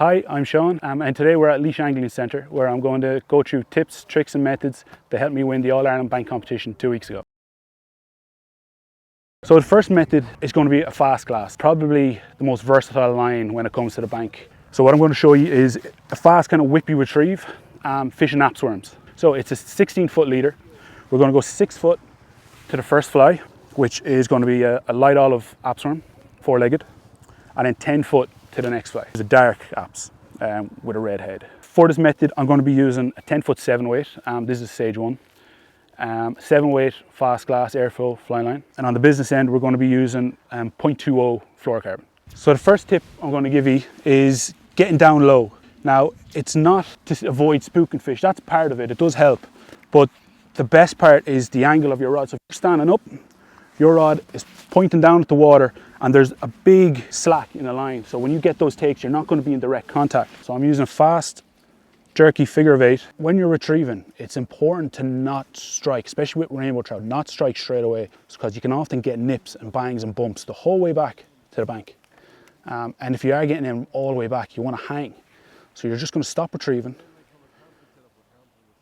Hi, I'm Sean, and today we're at Leash Angling Centre, where I'm going to go through tips, tricks and methods that helped me win the All-Ireland Bank competition 2 weeks ago. So the first method is going to be a fast glass, probably the most versatile line when it comes to the bank. So what I'm going to show you is a fast kind of whippy retrieve, fishing apps worms. So it's a 16-foot leader. We're going to go 6 foot to the first fly, which is going to be a light olive apps worm, 4-legged, and then 10 foot to the next fly. It's a dark apps with a red head. For this method, I'm going to be using a 10-foot 7-weight. This is Sage 1. 7-weight fast glass airflow fly line. And on the business end, we're going to be using 0.20 fluorocarbon. So the first tip I'm going to give you is getting down low. Now, it's not to avoid spooking fish. That's part of it. It does help. But the best part is the angle of your rod. So if you're standing up, your rod is pointing down at the water and there's a big slack in the line. So when you get those takes, you're not going to be in direct contact. So I'm using a fast, jerky figure of 8. When you're retrieving, it's important to not strike, especially with rainbow trout, not strike straight away, because you can often get nips and bangs and bumps the whole way back to the bank. And if you are getting them all the way back, you want to hang. So you're just going to stop retrieving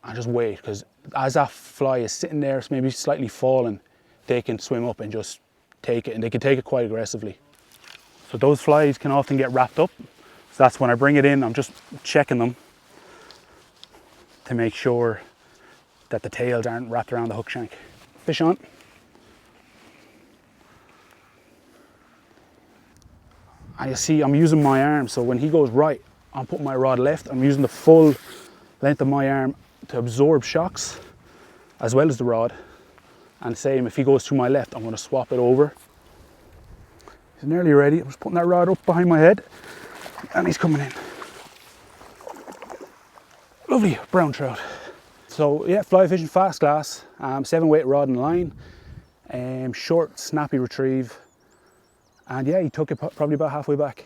and just wait, because as that fly is sitting there, it's maybe slightly falling, they can swim up and just take it, and they can take it quite aggressively. So those flies can often get wrapped up. So that's when I bring it in, I'm just checking them to make sure that the tails aren't wrapped around the hook shank. Fish on. And you see I'm using my arm, so when he goes right, I'm putting my rod left. I'm using the full length of my arm to absorb shocks as well as the rod. And same, if he goes to my left, I'm going to swap it over. He's nearly ready. I'm just putting that rod up behind my head and he's coming in. Lovely brown trout. So yeah, fly fishing fast glass, 7-weight rod and line, short snappy retrieve, and yeah, he took it probably about halfway back.